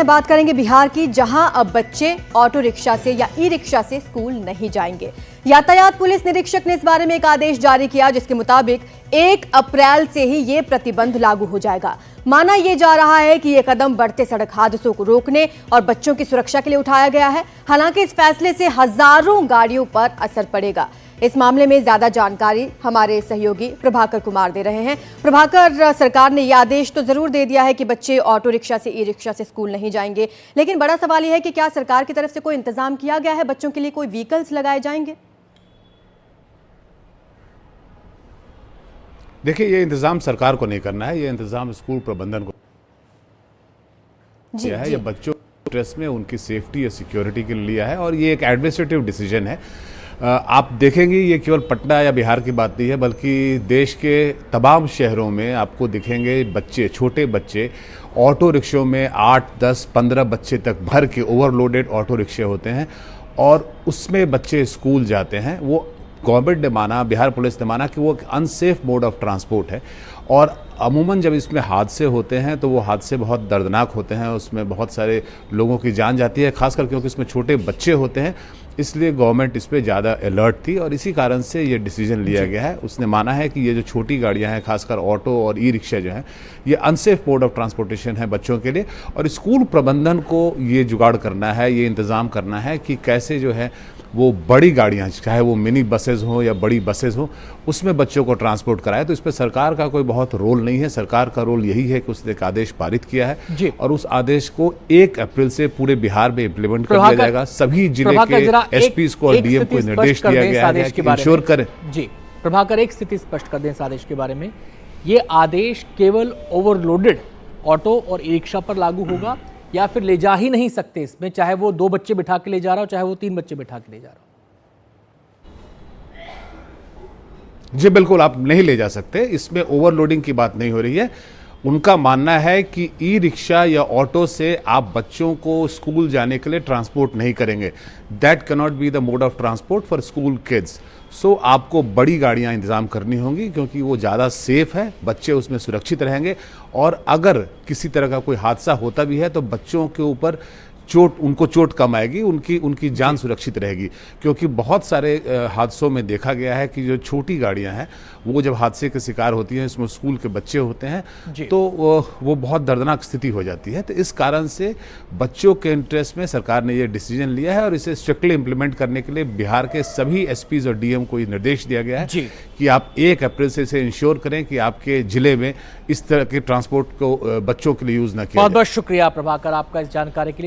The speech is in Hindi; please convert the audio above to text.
बात करेंगे बिहार की, जहां अब बच्चे ऑटो रिक्शा से या ई रिक्शा से स्कूल नहीं जाएंगे। यातायात पुलिस निरीक्षक ने इस बारे में एक आदेश जारी किया, जिसके मुताबिक 1 अप्रैल से ही ये प्रतिबंध लागू हो जाएगा। माना यह जा रहा है कि ये कदम बढ़ते सड़क हादसों को रोकने और बच्चों की सुरक्षा के लिए उठाया गया है। हालांकि इस फैसले से हजारों गाड़ियों पर असर पड़ेगा। इस मामले में ज्यादा जानकारी हमारे सहयोगी प्रभाकर कुमार दे रहे हैं। प्रभाकर, सरकार ने यह आदेश तो जरूर दे दिया है कि बच्चे ऑटो रिक्शा से ई रिक्शा से स्कूल नहीं जाएंगे, लेकिन बड़ा सवाल यह है कि क्या सरकार की तरफ से कोई इंतजाम किया गया है? बच्चों के लिए कोई व्हीकल्स लगाए जाएंगे? देखिए, ये इंतजाम सरकार को नहीं करना है, ये इंतजाम स्कूल प्रबंधन को किया है। ये बच्चों के इंटरेस्ट में उनकी सेफ्टी या सिक्योरिटी के लिए लिया है और ये एक एडमिनिस्ट्रेटिव डिसीजन है। आप देखेंगे ये केवल पटना या बिहार की बात नहीं है, बल्कि देश के तमाम शहरों में आपको दिखेंगे बच्चे, छोटे बच्चे ऑटो रिक्शों में 8, 10, 15 बच्चे तक भर के ओवरलोडेड ऑटो रिक्शे होते हैं और उसमें बच्चे स्कूल जाते हैं। वो गवर्नमेंट ने माना, बिहार पुलिस ने माना कि वो एक अनसेफ मोड ऑफ ट्रांसपोर्ट है और अमूमन जब इसमें हादसे होते हैं तो वो हादसे बहुत दर्दनाक होते हैं, उसमें बहुत सारे लोगों की जान जाती है, खासकर क्योंकि इसमें छोटे बच्चे होते हैं। इसलिए गवर्नमेंट इस पर ज़्यादा अलर्ट थी और इसी कारण से ये डिसीजन लिया गया है। उसने माना है कि ये जो छोटी गाड़ियां हैं, खासकर ऑटो और ई रिक्शा जो हैं, ये अनसेफ मोड ऑफ ट्रांसपोर्टेशन है बच्चों के लिए और स्कूल प्रबंधन को ये जुगाड़ करना है, ये इंतज़ाम करना है कि कैसे जो है वो बड़ी गाड़ियाँ, चाहे वो मिनी बसेज हों या बड़ी बसेज हों, उसमें बच्चों को ट्रांसपोर्ट कराए। तो इस पर सरकार का कोई बहुत रोल नहीं है। सरकार का रोल यही है कि उसने एक आदेश पारित किया है और उस आदेश को 1 अप्रैल से पूरे बिहार में इम्प्लीमेंट कर दिया जाएगा। सभी जिले के एसपी को और डीएम को निर्देश दिया गया है कि इंश्योर करें। जी प्रभाकर, एक स्थिति स्पष्ट कर दें इस आदेश के बारे में। ये आदेश केवल ओवरलोडेड ऑटो और ई रिक्शा पर लागू होगा या फिर ले जा ही नहीं सकते इसमें, चाहे वो 2 बच्चे बिठा के ले जा रहा हो, चाहे वो 3 बच्चे बिठा के ले जा रहा हो? जी बिल्कुल, आप नहीं ले जा सकते। इसमें ओवरलोडिंग की बात नहीं हो रही है। उनका मानना है कि ई रिक्शा या ऑटो से आप बच्चों को स्कूल जाने के लिए ट्रांसपोर्ट नहीं करेंगे। That cannot be the mode of transport for school kids. So आपको बड़ी गाड़ियां इंतजाम करनी होंगी क्योंकि वो ज़्यादा सेफ है, बच्चे उसमें सुरक्षित रहेंगे और अगर किसी तरह का कोई हादसा होता भी है तो बच्चों के ऊपर उनको चोट कम आएगी, उनकी जान सुरक्षित रहेगी। क्योंकि बहुत सारे हादसों में देखा गया है कि जो छोटी गाड़ियां हैं वो जब हादसे के शिकार होती हैं, इसमें स्कूल के बच्चे होते हैं तो वो बहुत दर्दनाक स्थिति हो जाती है। तो इस कारण से बच्चों के इंटरेस्ट में सरकार ने ये डिसीजन लिया है और इसे स्ट्रिक्टली इम्प्लीमेंट करने के लिए बिहार के सभी एसपीज और डीएम को ये निर्देश दिया गया है कि आप 1 अप्रैल से इसे इंश्योर करें कि आपके जिले में इस तरह के ट्रांसपोर्ट को बच्चों के लिए यूज न किया जाए। बहुत बहुत शुक्रिया प्रभाकर आपका इस जानकारी के लिए।